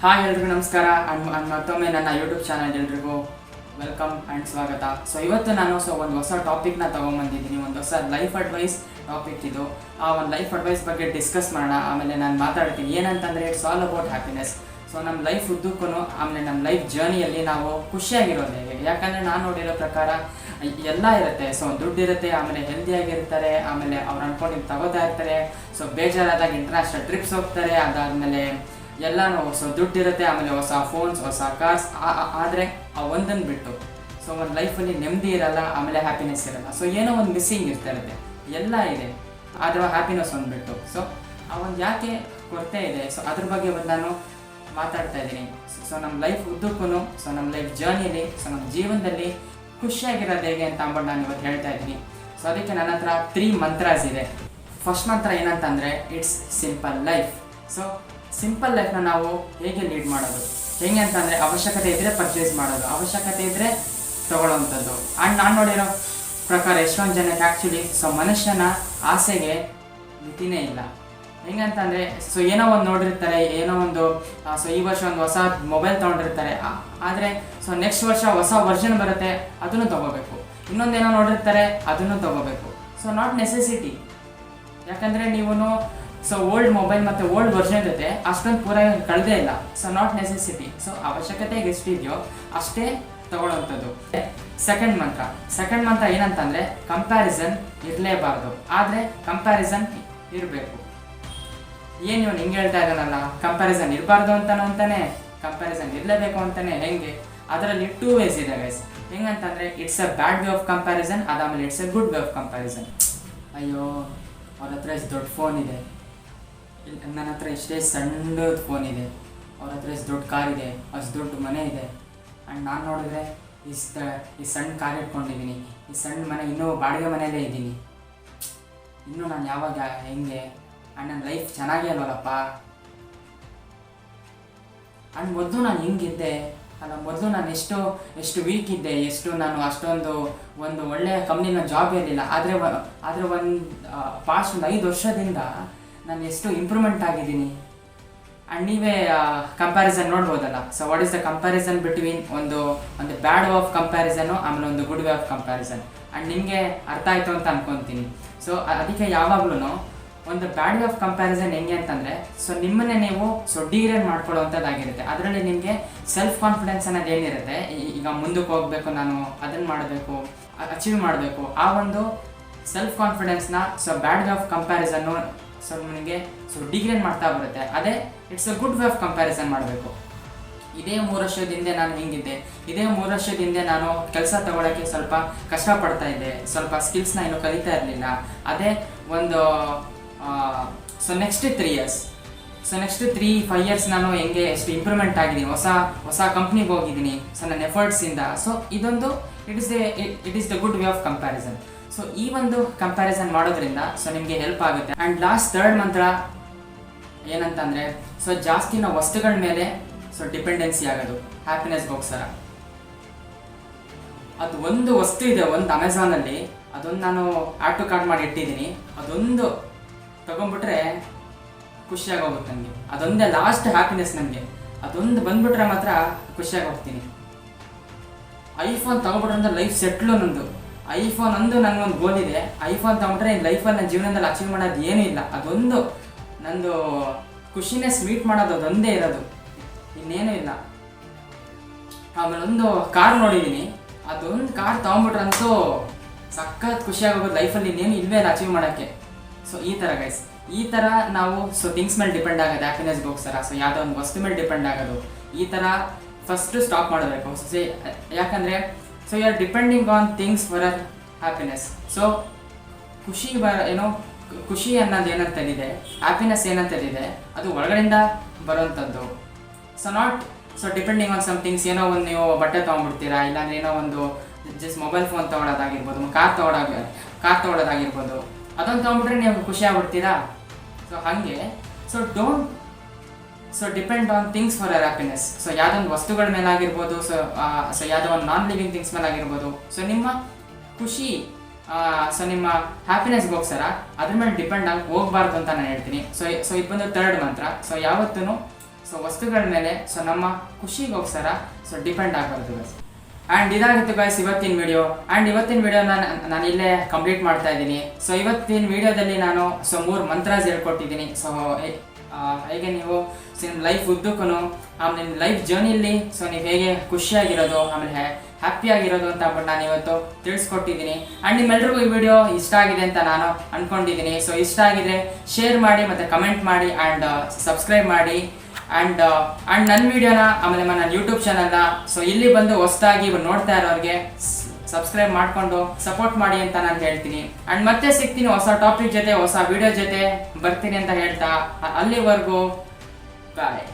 Hi ಎಲ್ರಿಗೂ ನಮಸ್ಕಾರ and ಮತ್ತೊಮ್ಮೆ ನನ್ನ ಯೂಟ್ಯೂಬ್ ಚಾನಲ್ ಎಲ್ರಿಗೂ ವೆಲ್ಕಮ್ ಆ್ಯಂಡ್ ಸ್ವಾಗತ. ಸೊ ಇವತ್ತು ನಾನು ಒಂದು ಹೊಸ ಟಾಪಿಕ್ನ ತೊಗೊಂಬಂದಿದ್ದೀನಿ. ಒಂದು ಹೊಸ ಲೈಫ್ ಅಡ್ವೈಸ್ ಟಾಪಿಕ್ ಇದು. ಆ ಒಂದು ಲೈಫ್ ಅಡ್ವೈಸ್ ಬಗ್ಗೆ ಡಿಸ್ಕಸ್ ಮಾಡೋಣ. ಆಮೇಲೆ ನಾನು ಮಾತಾಡ್ತೀನಿ ಏನಂತಂದರೆ it's all about happiness. So ನಮ್ಮ ಲೈಫ್ ಉದ್ದಕ್ಕೂ ಆಮೇಲೆ ನಮ್ಮ ಲೈಫ್ ಜರ್ನಿಯಲ್ಲಿ ನಾವು ಖುಷಿಯಾಗಿರೋದು ಹೇಗೆ, ಯಾಕಂದರೆ ನಾನು ನೋಡಿರೋ ಪ್ರಕಾರ ಎಲ್ಲ ಇರುತ್ತೆ. ಸೊ ದುಡ್ಡು ಇರುತ್ತೆ, ಆಮೇಲೆ ಹೆಲ್ದಿಯಾಗಿರ್ತಾರೆ, ಆಮೇಲೆ ಅವ್ರು ಅನ್ಕೊಂಡಿದ್ದು ತಗೋತಾ ಇರ್ತಾರೆ. ಸೊ ಬೇಜಾರಾದಾಗ ಇಂಟರ್ನ್ಯಾಷನಲ್ ಟ್ರಿಪ್ಸ್ ಹೋಗ್ತಾರೆ, ಅದಾದಮೇಲೆ ಎಲ್ಲನೂ ಸೊ ದುಡ್ಡಿರುತ್ತೆ, ಆಮೇಲೆ ಹೊಸ ಫೋನ್ಸ್, ಹೊಸ ಕಾರ್ಸ್. ಆದರೆ ಆ ಒಂದನ್ನು ಬಿಟ್ಟು ಸೊ ಒಂದು ಲೈಫಲ್ಲಿ ನೆಮ್ಮದಿ ಇರಲ್ಲ, ಆಮೇಲೆ ಹ್ಯಾಪಿನೆಸ್ ಇರಲ್ಲ. ಸೊ ಏನೋ ಒಂದು ಮಿಸ್ಸಿಂಗ್ ಇರ್ತಿರುತ್ತೆ. ಎಲ್ಲ ಇದೆ, ಆದರೆ ಹ್ಯಾಪಿನೆಸ್ ಒಂದು ಬಿಟ್ಟು ಸೊ ಆ ಒಂದು ಯಾಕೆ ಕೊರತೆ ಇದೆ. ಸೊ ಅದ್ರ ಬಗ್ಗೆ ಒಂದು ನಾನು ಮಾತಾಡ್ತಾ ಇದ್ದೀನಿ. ಸೊ ನಮ್ಮ ಲೈಫ್ ಉದ್ದಕ್ಕೂ ಸೊ ನಮ್ಮ ಲೈಫ್ ಜರ್ನಿಲಿ ಸೊ ನಮ್ಮ ಜೀವನದಲ್ಲಿ ಖುಷಿಯಾಗಿರೋದು ಹೇಗೆ ಅಂತ ಅಂದ್ಬಿಟ್ಟು ನಾನು ಇವತ್ತು ಹೇಳ್ತಾ ಇದ್ದೀನಿ. ಸೊ ಅದಕ್ಕೆ ನನ್ನ ಹತ್ರ 3 ಮಂತ್ರಾಸ್ ಇದೆ. ಫಸ್ಟ್ ಮಂತ್ರ ಏನಂತಂದರೆ it's simple life. So simple ಲೈಫ್ನ ನಾವು ಹೇಗೆ ಲೀಡ್ ಮಾಡೋದು, ಹೇಗೆ ಅಂತಂದರೆ ಅವಶ್ಯಕತೆ ಇದ್ದರೆ ಪರ್ಚೇಸ್ ಮಾಡೋದು, ಅವಶ್ಯಕತೆ ಇದ್ದರೆ ತೊಗೊಳ್ಳೋವಂಥದ್ದು. ಆ್ಯಂಡ್ ನಾನು ನೋಡಿರೋ ಪ್ರಕಾರ ಎಷ್ಟೊಂದು ಜನಕ್ಕೆ ಆ್ಯಕ್ಚುಲಿ ಸೊ ಮನುಷ್ಯನ ಆಸೆಗೆ ಮಿತಿನೇ ಇಲ್ಲ. ಹೆಂಗಂತಂದರೆ ಸೊ ಏನೋ ಒಂದು ನೋಡಿರ್ತಾರೆ, ಏನೋ ಒಂದು ಸೊ ಈ ವರ್ಷ ಒಂದು ಹೊಸ ಮೊಬೈಲ್ ತೊಗೊಂಡಿರ್ತಾರೆ, ಆದರೆ ಸೊ ನೆಕ್ಸ್ಟ್ ವರ್ಷ ಹೊಸ ವರ್ಷನ್ ಬರುತ್ತೆ, ಅದನ್ನು ತೊಗೋಬೇಕು. ಇನ್ನೊಂದೇನೋ ನೋಡಿರ್ತಾರೆ, ಅದನ್ನು ತೊಗೋಬೇಕು. ಸೊ ನಾಟ್ ನೆಸೆಸಿಟಿ, ಯಾಕಂದರೆ ನೀವು ಸೊ ಓಲ್ಡ್ ಮೊಬೈಲ್ ಮತ್ತು ಓಲ್ಡ್ ವರ್ಷನ್ ಜೊತೆ ಅಷ್ಟೊಂದು ಪೂರ ಕಳೆದೇ ಇಲ್ಲ. So not necessity. ಸೊ ಅವಶ್ಯಕತೆಗೆ ಎಷ್ಟಿದೆಯೋ ಅಷ್ಟೇ ತಗೊಳ್ಳೋವಂಥದ್ದು. ಸೆಕೆಂಡ್ ಮಂತ್ರ ಏನಂತಂದರೆ ಕಂಪ್ಯಾರಿಸನ್ ಇರಲೇಬಾರ್ದು, ಆದರೆ ಕಂಪ್ಯಾರಿಸನ್ ಇರಬೇಕು. ಏನು ಇವನು ಹಿಂಗೆ ಹೇಳ್ತಾ ಇದ್ದಾನಲ್ಲ, ಕಂಪ್ಯಾರಿಸನ್ ಇರಬಾರ್ದು ಅಂತಾನೆ ಕಂಪ್ಯಾರಿಸನ್ ಇರಲೇಬೇಕು ಅಂತಾನೆ. ಹೆಂಗೆ? ಅದರಲ್ಲಿ 2 ways ಇದೆ ಗೈಸ್. ಹೆಂಗಂತಂದರೆ it's a bad way of comparison, ಅದಾದಮೇಲೆ it's a good way of comparison. ಅಯ್ಯೋ ಅವ್ರ ಹತ್ರ ಎಷ್ಟು ದೊಡ್ಡ ಫೋನ್ ಇದೆ, ನನ್ನ ಹತ್ರ ಎಷ್ಟೇ ಸಣ್ಣದು ಫೋನ್ ಇದೆ, ಅವ್ರ ಹತ್ರ ಎಷ್ಟು ದೊಡ್ಡ ಕಾರ್ ಇದೆ, ಅಷ್ಟು ದೊಡ್ಡ ಮನೆ ಇದೆ. ಆ್ಯಂಡ್ ನಾನು ನೋಡಿದ್ರೆ ಈ ಸಣ್ಣ ಕಾರ್ ಇಟ್ಕೊಂಡಿದ್ದೀನಿ, ಈ ಸಣ್ಣ ಮನೆ ಇನ್ನೂ ಬಾಡಿಗೆ ಮನೆಯಲ್ಲೇ ಇದ್ದೀನಿ. ಇನ್ನೂ ನಾನು ಯಾವಾಗ ಹೆಂಗೆ? ಆ್ಯಂಡ್ ನನ್ನ ಲೈಫ್ ಚೆನ್ನಾಗೇ ಅಲ್ವಲ್ಲಪ್ಪ. ಆ್ಯಂಡ್ ಮೊದಲು ನಾನು ಹಿಂಗಿದ್ದೆ ಅಲ್ಲ, ಮೊದಲು ನಾನು ಎಷ್ಟು ವೀಕ್ ಇದ್ದೆ, ನಾನು ಅಷ್ಟೊಂದು ಒಂದು ಒಳ್ಳೆಯ ಕಂಪ್ನಿನ ಜಾಬ್ ಇರಲಿಲ್ಲ. ಆದರೆ ಒಂದು ಪಾಸ್ಟ್ 5 ವರ್ಷದಿಂದ ನಾನು ಎಷ್ಟು ಇಂಪ್ರೂವ್ಮೆಂಟ್ ಆಗಿದ್ದೀನಿ. ಆ್ಯಂಡ್ ನೀವೇ ಕಂಪ್ಯಾರಿಸನ್ ನೋಡ್ಬೋದಲ್ಲ. So what is the comparison between ಒಂದು ಬ್ಯಾಡ್ ವೇ ಆಫ್ ಕಂಪ್ಯಾರಿಸನು, ಆಮೇಲೆ ಒಂದು good way of comparison. And ನಿಮಗೆ ಅರ್ಥ ಆಯಿತು ಅಂತ ಅನ್ಕೊತೀನಿ. ಸೊ ಅದಕ್ಕೆ ಯಾವಾಗಲೂ ಒಂದು ಬ್ಯಾಡ್ ವೇ ಆಫ್ ಕಂಪ್ಯಾರಿಸನ್ ಹೆಂಗೆ ಅಂತಂದರೆ ಸೊ ನಿಮ್ಮನ್ನೇ ನೀವು ಡಿಗ್ರೇಡ್ ಮಾಡ್ಕೊಳ್ಳೋವಂಥದ್ದಾಗಿರುತ್ತೆ. ಅದರಲ್ಲಿ ನಿಮಗೆ ಸೆಲ್ಫ್ ಕಾನ್ಫಿಡೆನ್ಸ್ ಅನ್ನೋದು ಏನಿರುತ್ತೆ, ಈಗ ಮುಂದಕ್ಕೆ ಹೋಗಬೇಕು, ನಾನು ಅದನ್ನು ಮಾಡಬೇಕು, ಅಚೀವ್ ಮಾಡಬೇಕು, ಆ ಒಂದು ಸೆಲ್ಫ್ ಕಾನ್ಫಿಡೆನ್ಸ್ನ ಸೊ ಬ್ಯಾಡ್ ವೇ ಆಫ್ ಕಂಪ್ಯಾರಿಸನ್ನು ಸೊ ನಿಮಗೆ ಡಿಗ್ರೇಡ್ ಮಾಡ್ತಾ ಬರುತ್ತೆ. ಅದೇ it's a good way of comparison ಮಾಡಬೇಕು. ಇದೇ 3 ವರ್ಷದ ಹಿಂದೆ ನಾನು ಹಿಂಗಿದ್ದೆ, ಇದೇ 3 ವರ್ಷದ ಹಿಂದೆ ನಾನು ಕೆಲಸ ತಗೊಳ್ಳೋಕ್ಕೆ ಸ್ವಲ್ಪ ಕಷ್ಟಪಡ್ತಾ ಇದ್ದೆ, ಸ್ವಲ್ಪ ಸ್ಕಿಲ್ಸ್ನ ಇನ್ನೂ ಕಲಿತಾ ಇರಲಿಲ್ಲ. ಅದೇ ಒಂದು so next 3 years, so next 3-5 years ನಾನು ಹೆಂಗೆ ಎಷ್ಟು ಇಂಪ್ರೂವ್ಮೆಂಟ್ ಆಗಿದ್ದೀನಿ, ಹೊಸ ಕಂಪ್ನಿಗೆ ಹೋಗಿದ್ದೀನಿ. ಸೊ ನನ್ನ ಎಫರ್ಟ್ಸಿಂದ ಸೊ ಇದೊಂದು it is the good way of comparison. So ಈ ಒಂದು ಕಂಪ್ಯಾರಿಸನ್ ಮಾಡೋದ್ರಿಂದ ಸೊ ನಿಮಗೆ ಹೆಲ್ಪ್ ಆಗುತ್ತೆ. ಆ್ಯಂಡ್ ಲಾಸ್ಟ್ 3rd ಮಂತ್ರ ಏನಂತಂದರೆ ಸೊ ಜಾಸ್ತಿ ನಾವು ವಸ್ತುಗಳ ಮೇಲೆ ಸೊ ಡಿಪೆಂಡೆನ್ಸಿ ಆಗೋದು ಹ್ಯಾಪಿನೆಸ್ಗೋಸ್ಕರ. ಅದು ಒಂದು ವಸ್ತು ಇದೆ, ಒಂದು ಅಮೆಝಾನಲ್ಲಿ, ಅದೊಂದು ನಾನು ಆ್ಯಡ್ ಟು ಕಾರ್ಟ್ ಮಾಡಿ ಇಟ್ಟಿದ್ದೀನಿ. ಅದೊಂದು ತೊಗೊಂಡ್ಬಿಟ್ರೆ ಖುಷಿಯಾಗಿ ಹೋಗುತ್ತೆ ನನಗೆ. ಅದೊಂದೇ ಲಾಸ್ಟ್ ಹ್ಯಾಪಿನೆಸ್ ನನಗೆ. ಅದೊಂದು ಬಂದ್ಬಿಟ್ರೆ ಮಾತ್ರ ಖುಷಿಯಾಗಿ ಹೋಗ್ತೀನಿ. ಐಫೋನ್ ತೊಗೊಬಿಟ್ರೆ ಅಂದ್ರೆ ಲೈಫ್ ಸೆಟ್ಲು ನಂದು. ಐಫೋನ್ ಒಂದು ನನಗೊಂದು ಗೋಲ್ ಇದೆ. ಐಫೋನ್ ತೊಗೊಂಡ್ರೆ ಲೈಫಲ್ಲಿ ನನ್ನ ಜೀವನದಲ್ಲಿ ಅಚೀವ್ ಮಾಡೋದು ಏನೂ ಇಲ್ಲ. ಅದೊಂದು ನಂದು ಖುಷಿನೆಸ್ ಮೀಟ್ ಮಾಡೋದು ಅದೊಂದೇ ಇರೋದು, ಇನ್ನೇನೂ ಇಲ್ಲ. ಆಮೇಲೆ ಒಂದು ಕಾರ್ ನೋಡಿದ್ದೀನಿ, ಅದೊಂದು ಕಾರ್ ತೊಗೊಂಡ್ಬಿಟ್ರಂತೂ ಸಖತ್ ಖುಷಿಯಾಗೋದು. ಲೈಫಲ್ಲಿ ಇನ್ನೇನು ಇಲ್ವೇ ಇಲ್ಲ ಅಚೀವ್ ಮಾಡೋಕ್ಕೆ. ಸೊ ಈ ಥರ ಗೈಸ್, ಈ ಥರ ನಾವು ಸೊ ಥಿಂಗ್ಸ್ ಮೇಲೆ ಡಿಪೆಂಡ್ ಆಗೋದು ಹ್ಯಾಪಿನೆಸ್ಗೋಸ್ಕರ. ಸೊ ಯಾವುದೋ ಒಂದು ವಸ್ತು ಮೇಲೆ ಡಿಪೆಂಡ್ ಆಗೋದು, ಈ ಥರ ಫಸ್ಟು ಸ್ಟಾಪ್ ಮಾಡಬೇಕು. ಯಾಕಂದರೆ so you are depending on things for our happiness. So ಖುಷಿ ಅನ್ನೋದು ಏನಂತಂದಿದೆ, ಹ್ಯಾಪಿನೆಸ್ ಏನಂತಂದಿದೆ, ಅದು ಒಳಗಡೆಯಿಂದ ಬರೋವಂಥದ್ದು. So depending on some things. ಏನೋ ಒಂದು ನೀವು ಬಟ್ಟೆ ತೊಗೊಂಡ್ಬಿಡ್ತೀರಾ, ಇಲ್ಲಾಂದ್ರೆ ಏನೋ ಒಂದು ಜಸ್ಟ್ ಮೊಬೈಲ್ ಫೋನ್ ತೊಗೊಳೋದಾಗಿರ್ಬೋದು, ಕಾರ್ ತೊಗೊಳೋದಾಗಿರ್ಬೋದು, ಅದೊಂದು ತೊಗೊಂಡ್ಬಿಟ್ರೆ ನೀವು ಖುಷಿ ಆಗ್ಬಿಡ್ತೀರಾ. ಸೊ ಹಾಗೆ so depend on things for our happiness. So ಯಾವುದೊಂದು ವಸ್ತುಗಳ ಮೇಲೆ ಆಗಿರ್ಬೋದು, ಸೊ ಯಾವುದೋ ಒಂದು ನಾನ್ ಲಿವಿಂಗ್ ಥಿಂಗ್ಸ್ ಮೇಲೆ ಆಗಿರ್ಬೋದು. ಸೊ ನಿಮ್ಮ ಖುಷಿ ಸೊ ನಿಮ್ಮ ಹ್ಯಾಪಿನೆಸ್ಗೋಸ್ಕರ ಅದ್ರ ಮೇಲೆ ಡಿಪೆಂಡ್ ಆಗಿ ಹೋಗಬಾರ್ದು ಅಂತ ನಾನು ಹೇಳ್ತೀನಿ. ಸೊ ಇದು ಬಂದು 3rd ಮಂತ್ರ. ಸೊ ಯಾವತ್ತೂ ಸೊ ವಸ್ತುಗಳ ಮೇಲೆ ಸೊ ನಮ್ಮ ಖುಷಿಗೋಸ್ಕರ ಸೊ ಡಿಪೆಂಡ್ ಆಗಬಾರ್ದು ಗೈಸ್. ಆ್ಯಂಡ್ ಇದಾಗಿತ್ತು ಗೈಸ್ ಇವತ್ತಿನ ವಿಡಿಯೋ. ಆ್ಯಂಡ್ ಇವತ್ತಿನ ವಿಡಿಯೋನ ನಾನು ಇಲ್ಲೇ ಕಂಪ್ಲೀಟ್ ಮಾಡ್ತಾ ಇದ್ದೀನಿ. ಸೊ ಇವತ್ತಿನ ವಿಡಿಯೋದಲ್ಲಿ ನಾನು ಸೊ 3 ಮಂತ್ರಾಸ್ ಹೇಳ್ಕೊಟ್ಟಿದ್ದೀನಿ. ಸೊ ಹೇಗೆ ನೀವು ಸೊ ನಿಮ್ಮ ಲೈಫ್ ಉದ್ದಕ್ಕೂ ಆಮೇಲೆ ನಿಮ್ಮ ಲೈಫ್ ಜರ್ನಿಲಿ ಸೊ ನೀವು ಹೇಗೆ ಖುಷಿಯಾಗಿರೋದು ಆಮೇಲೆ ಹ್ಯಾಪಿಯಾಗಿರೋದು ಅಂತ ಅಂದ್ಬಿಟ್ಟು ನಾನು ಇವತ್ತು ತಿಳಿಸ್ಕೊಟ್ಟಿದ್ದೀನಿ. ಆ್ಯಂಡ್ ನಿಮ್ಮೆಲ್ರಿಗೂ ಈ ವಿಡಿಯೋ ಇಷ್ಟ ಆಗಿದೆ ಅಂತ ನಾನು ಅಂದ್ಕೊಂಡಿದ್ದೀನಿ. ಸೊ ಇಷ್ಟ ಆಗಿದ್ರೆ ಶೇರ್ ಮಾಡಿ ಮತ್ತು ಕಮೆಂಟ್ ಮಾಡಿ ಆ್ಯಂಡ್ ಸಬ್ಸ್ಕ್ರೈಬ್ ಮಾಡಿ. ಆ್ಯಂಡ್ ನನ್ನ ವಿಡಿಯೋನ ಆಮೇಲೆ ನನ್ನ ಯೂಟ್ಯೂಬ್ ಚಾನಲ್ನ ಸೊ ಇಲ್ಲಿ ಬಂದು ಹೊಸದಾಗಿ ನೋಡ್ತಾ ಇರೋರಿಗೆ ಸಬ್ಸ್ಕ್ರೈಬ್ ಮಾಡಿಕೊಂಡು ಸಪೋರ್ಟ್ ಮಾಡಿ ಅಂತ ನಾನು ಹೇಳ್ತೀನಿ. ಆ್ಯಂಡ್ ಮತ್ತೆ ಸಿಗ್ತೀನಿ ಹೊಸ ಟಾಪಿಕ್ ಜೊತೆ, ಹೊಸ ವಿಡಿಯೋ ಜೊತೆ ಬರ್ತೀನಿ ಅಂತ ಹೇಳ್ತಾ ಅಲ್ಲಿವರೆಗೂ ಬಾಯ್.